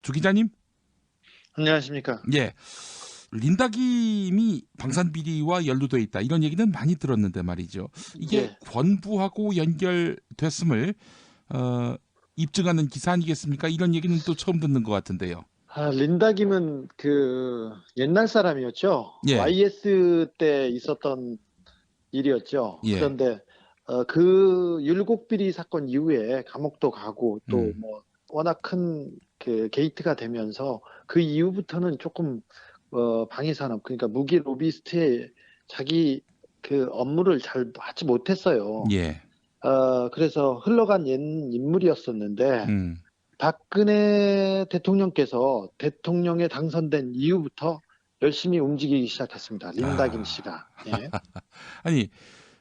주 기자님? 안녕하십니까. 예. 린다김이 방산 비리와 연루돼 있다. 이런 얘기는 많이 들었는데 말이죠. 이게 예. 권부하고 연결됐음을 어, 입증하는 기사 아니겠습니까? 이런 얘기는 또 처음 듣는 것 같은데요. 린다 김은 그 옛날 사람이었죠. 예, YS 때 있었던 일이었죠. 예, 그런데 그 율곡비리 사건 이후에 감옥도 가고 또 음, 뭐 워낙 큰 그 게이트가 되면서 그 이후부터는 조금 방위 산업 그러니까 무기 로비스트의 자기 그 업무를 잘 하지 못했어요. 예, 그래서 흘러간 옛 인물이었었는데 음. 박근혜 대통령께서 대통령에 당선된 이후부터 열심히 움직이기 시작했습니다. 린다김 아, 씨가. 예. 아니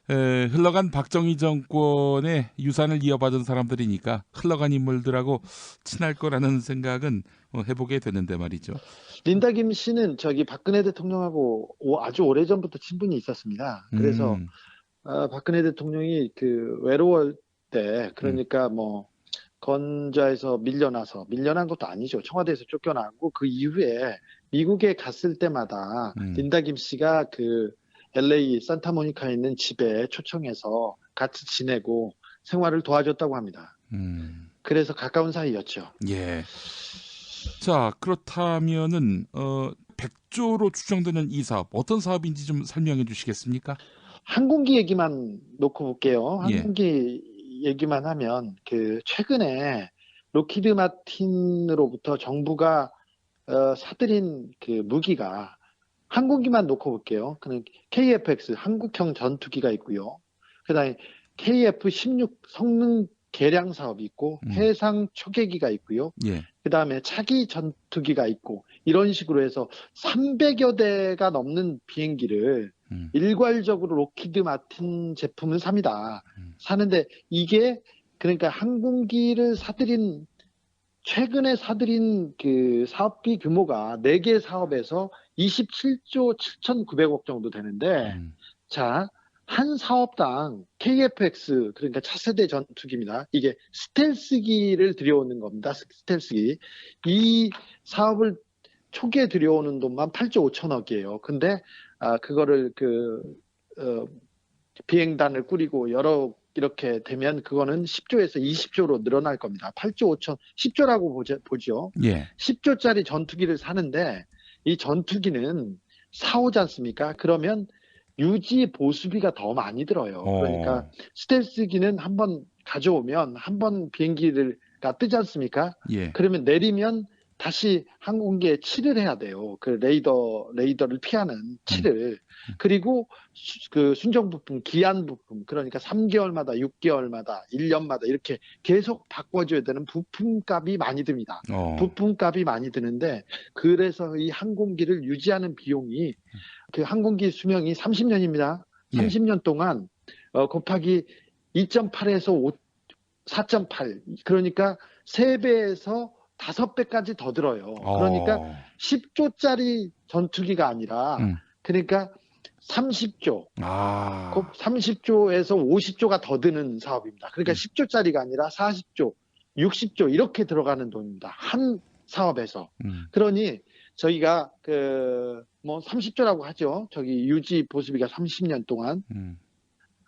흘러간 박정희 정권의 유산을 이어받은 사람들이니까 흘러간 인물들하고 친할 거라는 생각은 해보게 되는데 말이죠. 린다김 씨는 저기 박근혜 대통령하고 아주 오래전부터 친분이 있었습니다. 그래서 음, 박근혜 대통령이 그 외로울 때 음, 그러니까 뭐 건자에서 밀려난 것도 아니죠. 청와대에서 쫓겨나고 그 이후에 미국에 갔을 때마다 음, 린다김 씨가 그 LA 산타모니카에 있는 집에 초청해서 같이 지내고 생활을 도와줬다고 합니다. 음. 그래서 가까운 사이였죠. 예. 자, 그렇다면은 백조로 추정되는 이 사업 어떤 사업인지 좀 설명해 주시겠습니까? 항공기 얘기만 놓고 볼게요. 예. 항공기 얘기만 하면 그 최근에 로키드 마틴으로부터 정부가 사들인 그 무기가 항공기만 놓고 볼게요. 그는 KF-X 한국형 전투기가 있고요. 그다음에 KF-16 성능 개량 사업이 있고 음. 해상 초계기가 있고요. 예. 그다음에 차기 전투기가 있고 이런 식으로 해서 300여 대가 넘는 비행기를 음. 일괄적으로 로키드 마틴 제품을 삽니다. 음. 사는데 이게 그러니까 항공기를 사들인 최근에 사들인 그 사업비 규모가 4개 사업에서 27조 7,900억 정도 되는데, 음. 자, 한 사업당 KF-X, 그러니까 차세대 전투기입니다. 이게 스텔스기를 들여오는 겁니다. 스텔스기. 이 사업을 초기에 들여오는 돈만 8조 5천억이에요. 근데, 그거를 어, 비행단을 꾸리고 여러 이렇게 되면 그거는 10조에서 20조로 늘어날 겁니다. 8조 5천, 10조라고 보죠. 예. 10조짜리 전투기를 사는데 이 전투기는 사오지 않습니까? 그러면 유지 보수비가 더 많이 들어요. 그러니까 어. 스텔스기는 한번 가져오면 한 번 비행기를 뜨지 않습니까? 예. 그러면 내리면 다시 항공기에 칠을 해야 돼요. 그 레이더를 피하는 음. 칠을. 그리고 그 순정 부품, 기한 부품, 그러니까 3개월마다, 6개월마다, 1년마다 이렇게 계속 바꿔줘야 되는 부품값이 많이 듭니다. 어. 부품값이 많이 드는데, 그래서 이 항공기를 유지하는 비용이, 그 항공기 수명이 30년입니다. 예. 30년 동안, 곱하기 2.8에서 4.8. 그러니까 3배에서 5배까지 더 들어요. 그러니까 어. 10조짜리 전투기가 아니라, 음. 그러니까 30조, 아. 30조에서 50조가 더 드는 사업입니다. 그러니까 음. 10조짜리가 아니라 40조, 60조 이렇게 들어가는 돈입니다. 한 사업에서. 음. 그러니 저희가 뭐 30조라고 하죠. 저기 유지 보수비가 30년 동안. 음.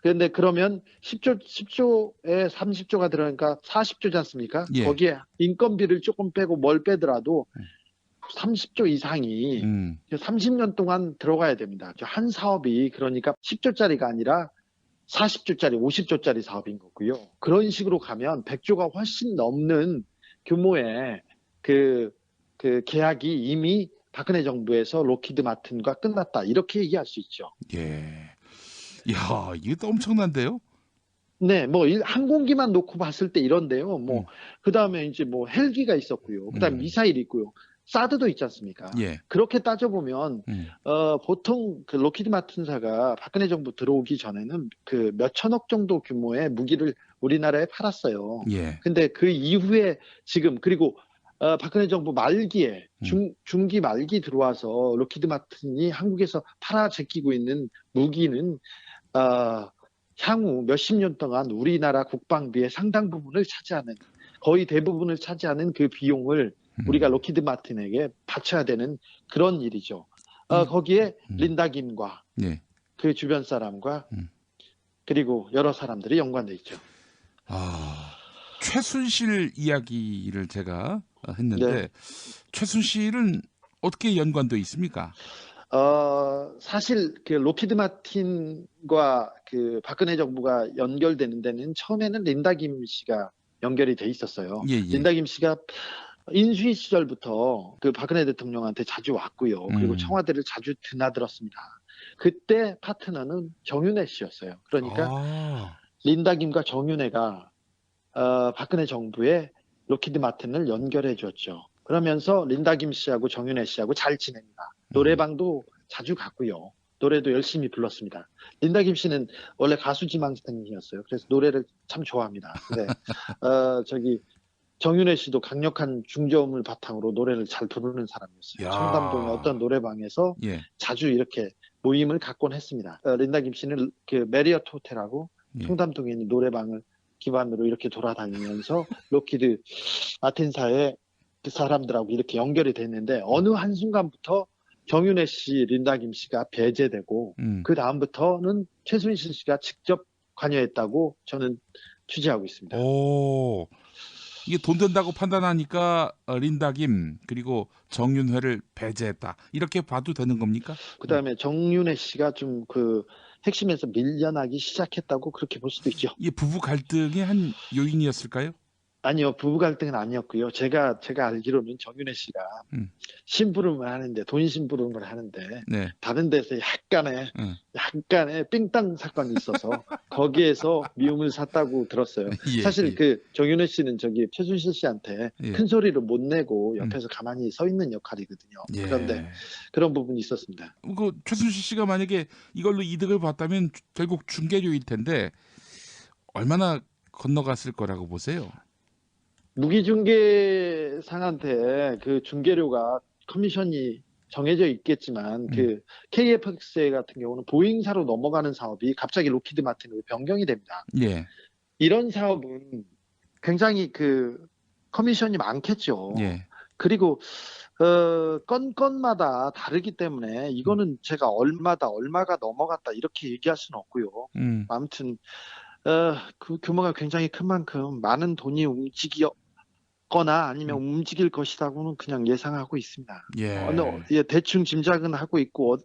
그런데 그러면 10조에 30조가 들어가니까 40조지 않습니까? 예. 거기에 인건비를 조금 빼고 뭘 빼더라도 음. 30조 이상이 음. 30년 동안 들어가야 됩니다. 한 사업이 그러니까 10조짜리가 아니라 40조짜리, 50조짜리 사업인 거고요. 그런 식으로 가면 100조가 훨씬 넘는 규모의 그, 그 계약이 이미 박근혜 정부에서 로키드 마틴과 끝났다. 이렇게 얘기할 수 있죠. 예. 야, 이게 또 엄청난데요? 네, 뭐 항공기만 놓고 봤을 때 이런데요. 뭐 음. 그다음에 이제 뭐 헬기가 있었고요. 그다음에 음. 미사일이 있고요. 사드도 있지 않습니까? 예. 그렇게 따져보면 음. 보통 그 로키드 마틴사가 박근혜 정부 들어오기 전에는 그 몇천억 정도 규모의 무기를 우리나라에 팔았어요. 예. 근데 그 이후에 지금 그리고 박근혜 정부 말기에 음. 중기 말기 들어와서 로키드 마틴이 한국에서 팔아 제끼고 있는 무기는 향후 몇십 년 동안 우리나라 국방비의 상당 부분을 차지하는, 거의 대부분을 차지하는 그 비용을 우리가 로키드 마틴에게 바쳐야 되는 그런 일이죠. 이- 거기에 린다 김과 네. 그 주변 사람과 음. 그리고 여러 사람들이 연관돼 있죠. 최순실 이야기를 제가 했는데 네. 최순실은 어떻게 연관돼 있습니까? 사실 그 로키드 마틴과 그 박근혜 정부가 연결되는 데는 처음에는 린다 김 씨가 연결이 돼 있었어요. 예, 예. 린다 김 씨가 인수위 시절부터 그 박근혜 대통령한테 자주 왔고요. 그리고 청와대를 자주 드나들었습니다. 그때 파트너는 정윤회 씨였어요. 그러니까 아, 린다 김과 정윤회가 박근혜 정부에 로키드 마틴을 연결해 줬죠. 그러면서 린다 김 씨하고 정윤회 씨하고 잘 지냅니다. 노래방도 자주 갔고요. 노래도 열심히 불렀습니다. 린다 김 씨는 원래 가수 지망생이었어요. 그래서 노래를 참 좋아합니다. 근데 정윤회 씨도 강력한 중저음을 바탕으로 노래를 잘 부르는 사람이었어요. 야. 청담동의 어떤 노래방에서 예, 자주 이렇게 모임을 갖곤 했습니다. 린다 김 씨는 그 메리어트 호텔하고 예. 청담동에 있는 노래방을 기반으로 이렇게 돌아다니면서 로키드 마틴사의 그 사람들하고 이렇게 연결이 됐는데 어느 한순간부터 정윤회 씨, 린다 김 씨가 배제되고 그 다음부터는 최순실 씨가 직접 관여했다고 저는 취재하고 있습니다. 오, 이게 돈 된다고 판단하니까 린다 김 그리고 정윤회를 배제했다 이렇게 봐도 되는 겁니까? 그다음에 정윤회 씨가 좀 그 핵심에서 밀려나기 시작했다고 그렇게 볼 수도 있죠. 이게 부부 갈등의 한 요인이었을까요? 아니요, 부부 갈등은 아니었고요. 제가 알기로는 정윤회 씨가 음. 심부름을 하는데 돈 심부름을 하는데 네. 다른 데서 약간의 삥땅 사건이 있어서 거기에서 미움을 샀다고 들었어요. 예, 사실 예. 그 정윤회 씨는 저기 최순실 씨한테 예. 큰 소리를 못 내고 옆에서 가만히 서 있는 역할이거든요. 예. 그런데 그런 부분이 있었습니다. 그 최순실 씨가 만약에 이걸로 이득을 봤다면 결국 중개료일 텐데 얼마나 건너갔을 거라고 보세요? 무기중개상한테 그 중개료가 커미션이 정해져 있겠지만 그 KFX 같은 경우는 보잉사로 넘어가는 사업이 갑자기 로키드 마틴으로 변경이 됩니다. 예. 이런 사업은 굉장히 그 커미션이 많겠죠. 예. 그리고 건마다 다르기 때문에 이거는 제가 얼마가 넘어갔다 이렇게 얘기할 수는 없고요. 아무튼 그 규모가 굉장히 큰 만큼 많은 돈이 움직였거나 아니면 움직일 것이라고는 그냥 예상하고 있습니다. 예. 대충 짐작은 하고 있고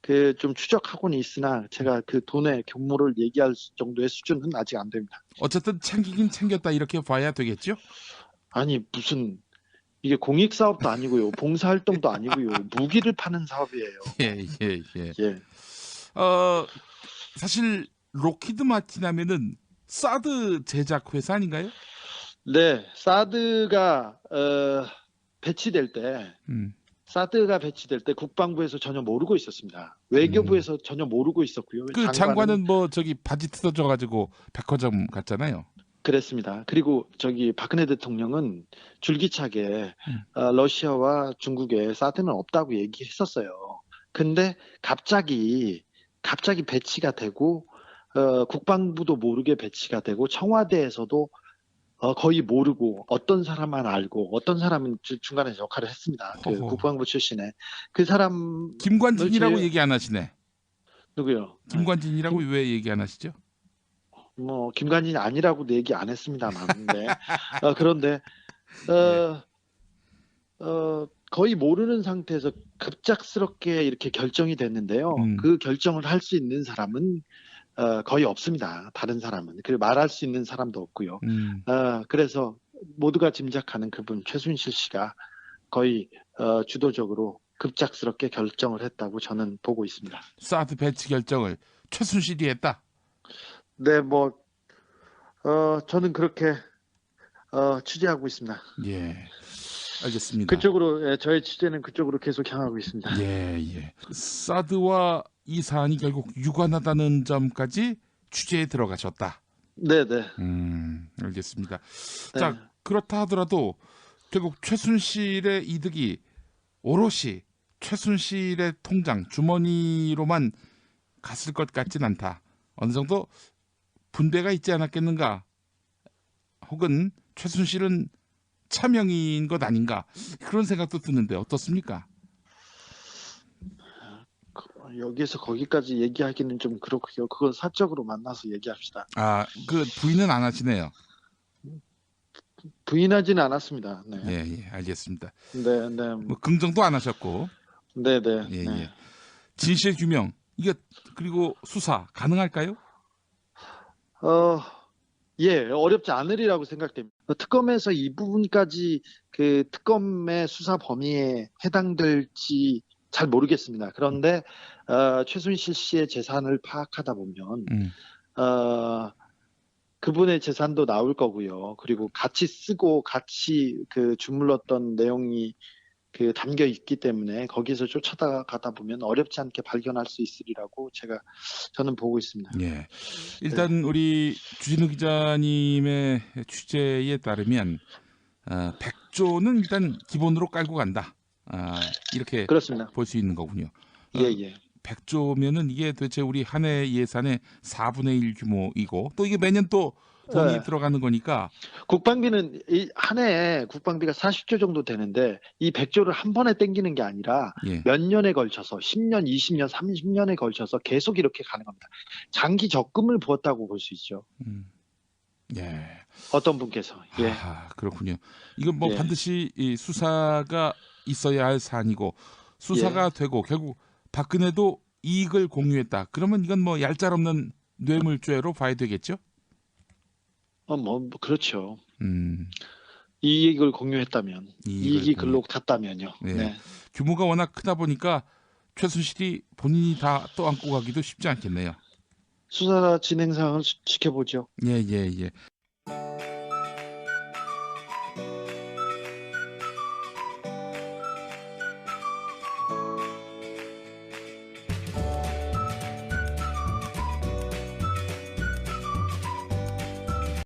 그 좀 추적하고는 있으나 제가 그 돈의 규모를 얘기할 정도의 수준은 아직 안 됩니다. 어쨌든 챙기긴 챙겼다 이렇게 봐야 되겠죠? 아니 무슨 이게 공익 사업도 아니고요, 봉사 활동도 아니고요, 무기를 파는 사업이에요. 예. 예. 사실 로키드 마틴 하면은 사드 제작 회사 아닌가요? 네, 사드가 배치될 때 국방부에서 전혀 모르고 있었습니다. 외교부에서 전혀 모르고 있었고요. 그 장관은 뭐 저기 바지 뜯어져 가지고 백화점 갔잖아요. 그랬습니다. 그리고 저기 박근혜 대통령은 줄기차게 러시아와 중국에 사드는 없다고 얘기했었어요. 근데 갑자기 배치가 되고 국방부도 모르게 배치가 되고 청와대에서도 거의 모르고 어떤 사람만 알고 어떤 사람은 중간에 역할을 했습니다. 그 국방부 출신의 그 사람 김관진이라고 얘기 안 하시네. 누구요? 김관진이라고 왜 얘기 안 하시죠? 뭐 김관진이 아니라고도 얘기 안 했습니다만. 네. 그런데 거의 모르는 상태에서 급작스럽게 이렇게 결정이 됐는데요. 그 결정을 할 수 있는 사람은 거의 없습니다. 다른 사람은. 그리고 말할 수 있는 사람도 없고요. 그래서 모두가 짐작하는 그분 최순실 씨가 거의 주도적으로 급작스럽게 결정을 했다고 저는 보고 있습니다. 사드 배치 결정을 최순실이 했다? 네, 뭐 저는 그렇게 취재하고 있습니다. 예, 알겠습니다. 그쪽으로 저의 취재는 그쪽으로 계속 향하고 있습니다. 예. 사드와 이 사안이 결국 유관하다는 점까지 취재에 들어가셨다. 네네. 알겠습니다. 네. 자, 그렇다 하더라도 결국 최순실의 이득이 오롯이 최순실의 통장 주머니로만 갔을 것 같진 않다. 어느 정도 분배가 있지 않았겠는가? 혹은 최순실은 차명인 것 아닌가 그런 생각도 드는데 어떻습니까? 여기에서 거기까지 얘기하기는 좀 그렇고요. 그건 사적으로 만나서 얘기합시다. 아, 그 부인은 안 하시네요. 부인하지는 않았습니다. 네, 예, 예, 알겠습니다. 네, 네, 뭐 긍정도 안 하셨고, 네, 네, 예, 네. 예. 진실 규명 이게 그리고 수사 가능할까요? 어, 예, 어렵지 않으리라고 생각됩니다. 특검에서 이 부분까지 그 특검의 수사 범위에 해당될지 잘 모르겠습니다. 그런데 최순실 씨의 재산을 파악하다 보면 음, 그분의 재산도 나올 거고요. 그리고 같이 쓰고 같이 그 주물렀던 내용이 그 담겨 있기 때문에 거기서 쫓아가다 보면 어렵지 않게 발견할 수 있으리라고 저는 보고 있습니다. 예. 일단 우리 주진우 기자님의 취재에 따르면 100조는 일단 기본으로 깔고 간다. 이렇게 그렇습니다. 볼 수 있는 거군요. 예, 예. 100조면은 이게 도대체 우리 한 해 예산의 4분의 1 규모이고 또 이게 매년 또 돈이 예. 들어가는 거니까 국방비는 한 해에 국방비가 40조 정도 되는데 이 100조를 한 번에 땡기는 게 아니라 예. 몇 년에 걸쳐서 10년, 20년, 30년에 걸쳐서 계속 이렇게 가는 겁니다. 장기 적금을 부었다고 볼 수 있죠. 예. 어떤 분께서. 예. 그렇군요. 이건 뭐 예. 반드시 이 수사가 있어야 할 사안이고 수사가 예. 되고 결국 박근혜도 이익을 공유했다. 그러면 이건 뭐 얄짤없는 뇌물죄로 봐야 되겠죠? 그렇죠. 음, 이익을 공유했다면, 이익이 공유. 글로 갔다면요. 네. 네. 규모가 워낙 크다 보니까 최순실이 본인이 다 떠안고 가기도 쉽지 않겠네요. 수사 진행 상황을 지켜보죠. 예, 예, 예.